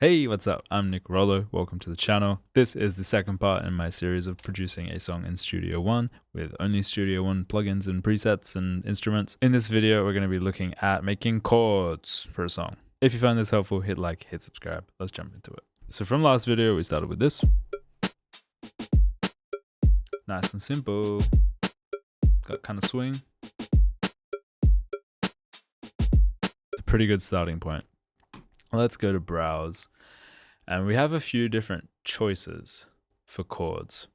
Hey, what's up? I'm Nick Rollo. Welcome to the channel. This is the second part in my series of producing a song in Studio One with only Studio One plugins and presets and instruments. In this video, we're going to be looking at making chords for a song. If you find this helpful, hit like, hit subscribe. Let's jump into it. So from last video, we started with this. Nice and simple. Got kind of swing. It's a pretty good starting point. Let's go to browse, and we have a few different choices for chords,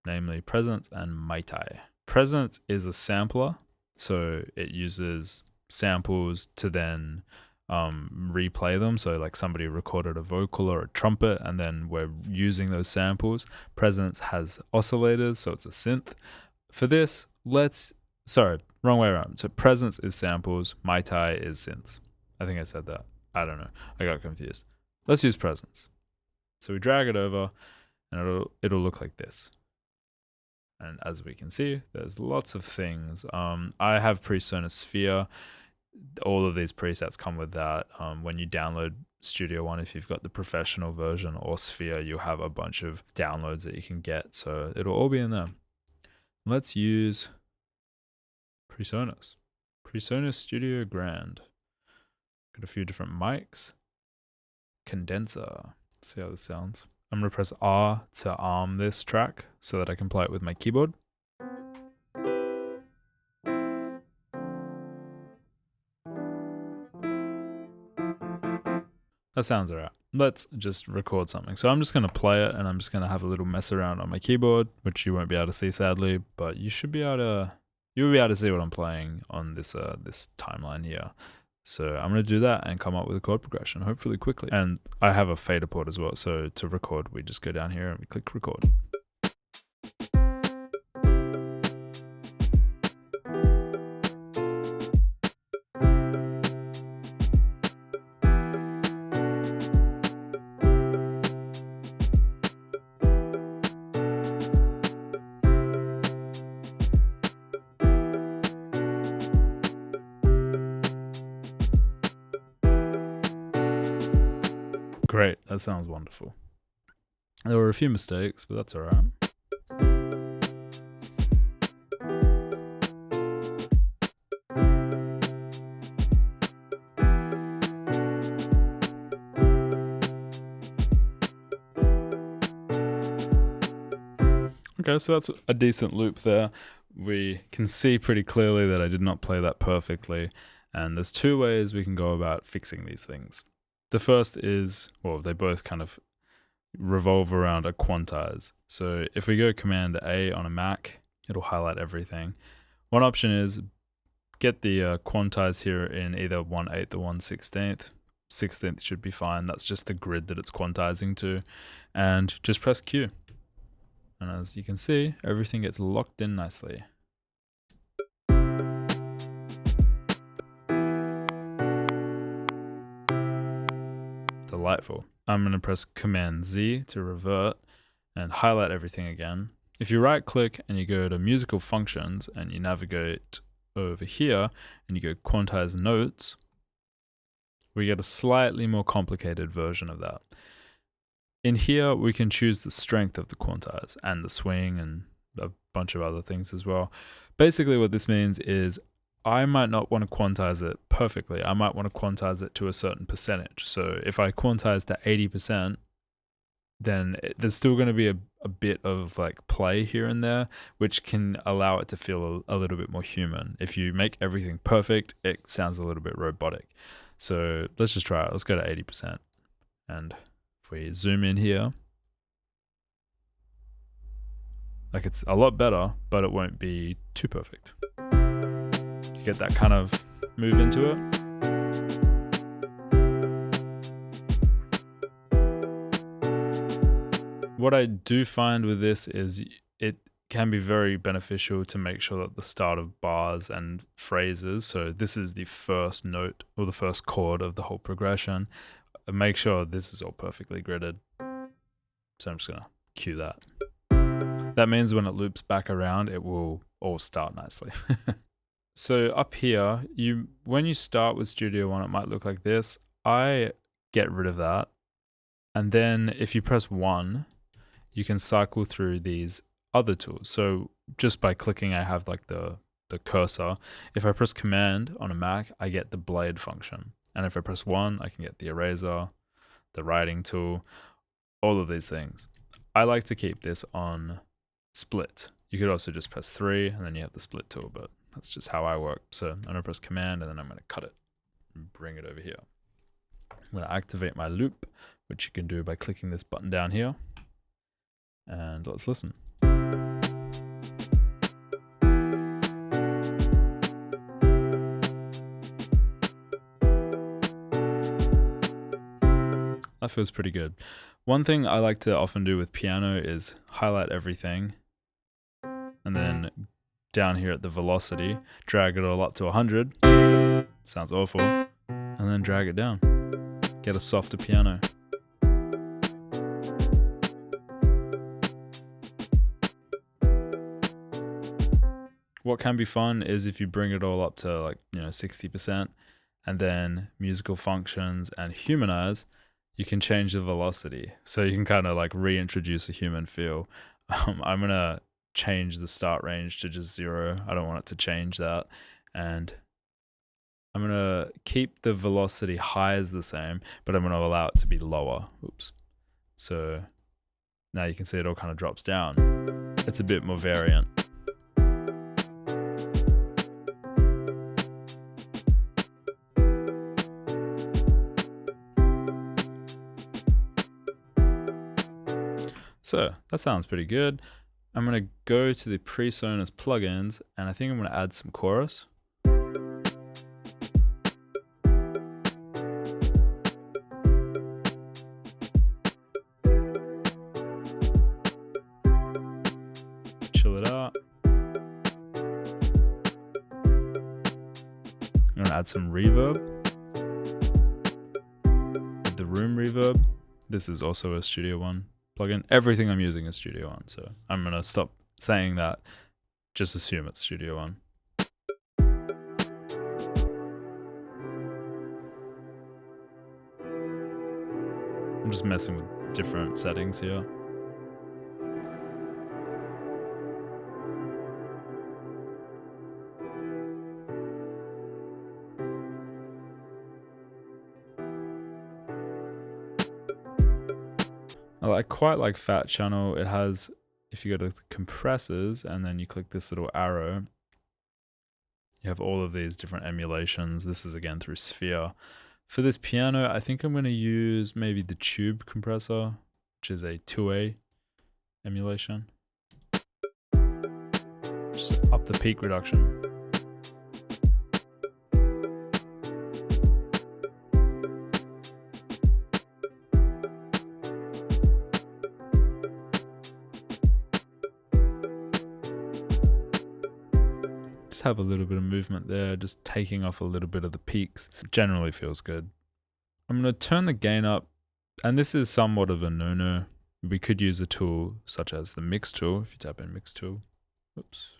namely presence and maitai. Presence is a sampler, so it uses samples to then replay them. So like somebody recorded a vocal or a trumpet and then we're using those samples. Presence has oscillators, so it's a synth. For this, wrong way around. So presence is samples, maitai is synths. I think I said that. I don't know. I got confused. Let's use presence. So we drag it over and it'll look like this. And as we can see, there's lots of things. I have PreSonus Sphere. All of these presets come with that. When you download Studio One, if you've got the professional version or Sphere, you'll have a bunch of downloads that you can get. So it'll all be in there. Let's use PreSonus. PreSonus Studio Grand. Got a few different mics. Condenser. Let's see how this sounds. I'm going to press R to arm this track so that I can play it with my keyboard. That sounds alright. Let's just record something. So I'm just going to play it and I'm just going to have a little mess around on my keyboard, which you won't be able to see sadly, but you should be able to, you'll be able to see what I'm playing on this this timeline here. So I'm going to do that and come up with a chord progression, hopefully quickly. And I have a fader port as well. So to record, we just go down here and we click record. Great, that sounds wonderful. There were a few mistakes, but that's alright. Okay, so that's a decent loop there. We can see pretty clearly that I did not play that perfectly, and there's two ways we can go about fixing these things. The first is, well, they both kind of revolve around a quantize. So if we go Command A on a Mac, it'll highlight everything. One option is get the quantize here in either 1/8 or 1/16. 16th should be fine. That's just the grid that it's quantizing to. And just press Q. And as you can see, everything gets locked in nicely. Delightful. I'm going to press Command Z to revert and highlight everything again. If you right click and you go to musical functions and you navigate over here and you go quantize notes, we get a slightly more complicated version of that. In here, we can choose the strength of the quantize and the swing and a bunch of other things as well. Basically what this means is I might not want to quantize it perfectly. I might want to quantize it to a certain percentage. So if I quantize to 80%, then there's still going to be a bit of like play here and there, which can allow it to feel a little bit more human. If you make everything perfect, it sounds a little bit robotic. So let's just try it. Let's go to 80%. And if we zoom in here, like it's a lot better, but it won't be too perfect. You get that kind of move into it. What I do find with this is it can be very beneficial to make sure that the start of bars and phrases, so this is the first note or the first chord of the whole progression, make sure this is all perfectly gridded. So I'm just gonna cue that. That means when it loops back around, it will all start nicely. So up here, when you start with Studio One, it might look like this. I get rid of that And then if you press 1, you can cycle through these other tools. So just by clicking, I have like the cursor. If I press Command on a Mac, I get the blade function. And if I press 1, I can get the eraser, the writing tool, all of these things. I like to keep this on split. You could also just press 3 and then you have the split tool, but that's just how I work. So I'm going to press Command and then I'm going to cut it and bring it over here. I'm going to activate my loop, which you can do by clicking this button down here. And let's listen. That feels pretty good. One thing I like to often do with piano is highlight everything and then down here at the velocity, drag it all up to 100. Sounds awful. And then drag it down. Get a softer piano. What can be fun is if you bring it all up to like, 60% and then musical functions and humanize, you can change the velocity. So you can kind of like reintroduce a human feel. I'm going to change the start range to just 0. I don't want it to change that. And I'm going to keep the velocity high as the same, but I'm going to allow it to be lower. Oops. So now you can see it all kind of drops down. It's a bit more variant. So that sounds pretty good. I'm going to go to the PreSonus plugins and I think I'm going to add some chorus. Chill it out. I'm going to add some reverb. With the room reverb. This is also a Studio One plugin. Everything I'm using is Studio One, so I'm gonna stop saying that. Just assume it's Studio One. I'm just messing with different settings here. I quite like Fat Channel. It has, if you go to the compressors and then you click this little arrow, you have all of these different emulations. This is again through Sphere. For this piano, I think I'm going to use maybe the Tube compressor, which is a 2A emulation. Just up the peak reduction. Have a little bit of movement there, just taking off a little bit of the peaks. Generally feels good. I'm going to turn the gain up, and this is somewhat of a no-no. We could use a tool such as the mix tool. If you tap in mix tool, oops,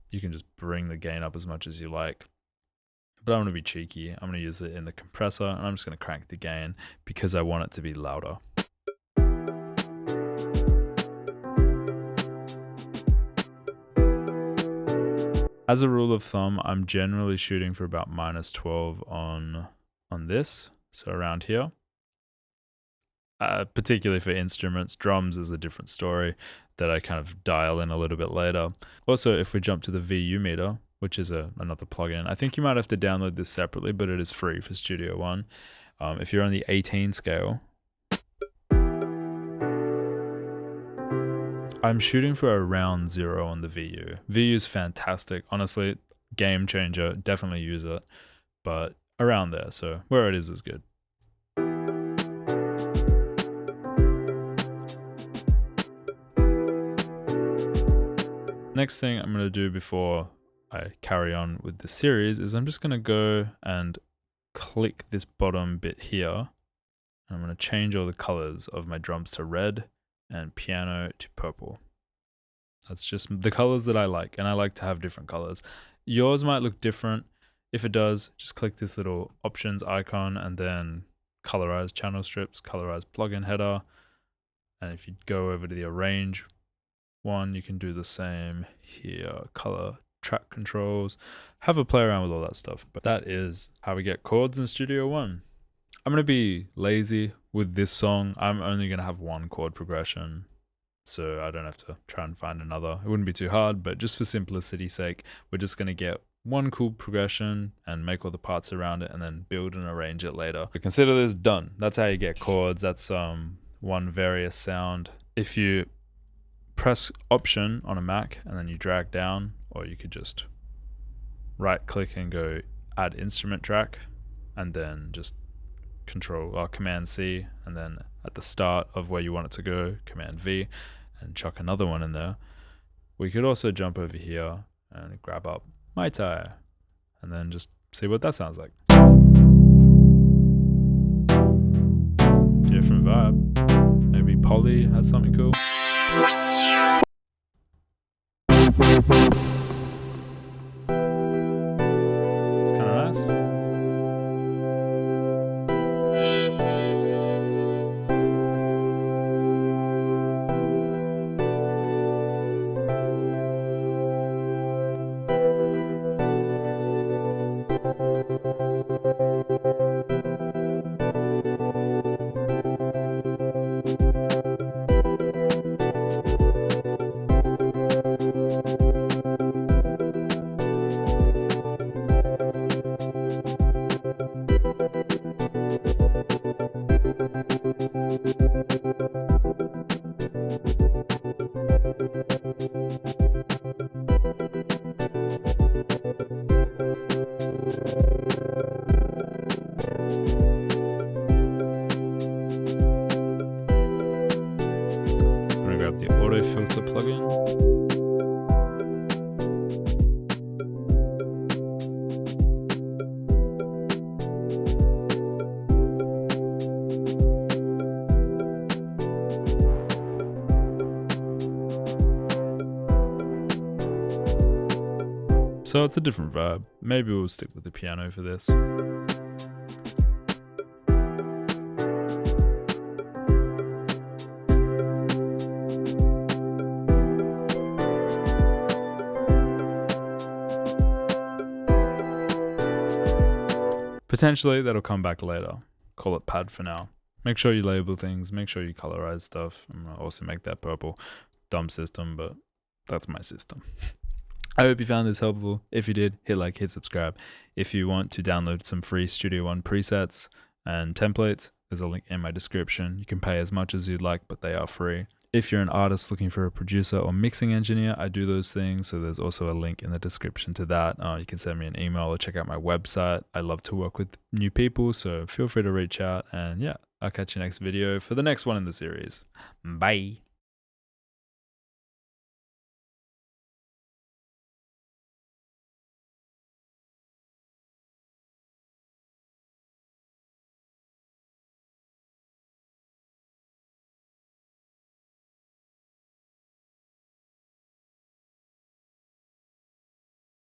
you can just bring the gain up as much as you like. But I'm going to be cheeky. I'm going to use it in the compressor, and I'm just going to crank the gain because I want it to be louder. As a rule of thumb, I'm generally shooting for about -12 on this, so around here. Particularly for instruments. Drums is a different story that I kind of dial in a little bit later. Also, if we jump to the VU meter, which is another plugin, I think you might have to download this separately, but it is free for Studio One. If you're on the 18 scale, I'm shooting for around 0 on the VU. VU is fantastic. Honestly, game changer. Definitely use it. But around there, so where it is good. Next thing I'm going to do before I carry on with the series is I'm just going to go and click this bottom bit here. And I'm going to change all the colors of my drums to red and piano to purple. That's just the colors that I like, and I like to have different colors. Yours might look different. If it does, just click this little options icon and then colorize channel strips, colorize plugin header. And if you go over to the arrange one, you can do the same here, color track controls, have a play around with all that stuff. But that is how we get chords in Studio One. I'm going to be lazy with this song. I'm only going to have one chord progression, so I don't have to try and find another. It wouldn't be too hard, but just for simplicity's sake, we're just going to get one cool progression and make all the parts around it and then build and arrange it later. But consider this done. That's how you get chords. That's one various sound. If you press Option on a Mac and then you drag down, or you could just right click and go add instrument track and then just Command C, and then at the start of where you want it to go, Command V, and chuck another one in there. We could also jump over here and grab up Mai Tai and then just see what that sounds like. Different vibe. Maybe Polly has something cool. It's kind of nice. The auto filter plugin. So it's a different vibe. Maybe we'll stick with the piano for this. Potentially that'll come back later. Call it pad for now. Make sure you label things, make sure you colorize stuff. I'm gonna also make that purple. Dumb system, but that's my system. I hope you found this helpful. If you did, hit like, hit subscribe. If you want to download some free Studio One presets and templates, there's a link in my description. You can pay as much as you'd like, but they are free. If you're an artist looking for a producer or mixing engineer, I do those things. So there's also a link in the description to that. You can send me an email or check out my website. I love to work with new people, so feel free to reach out. And yeah, I'll catch you next video for the next one in the series. Bye.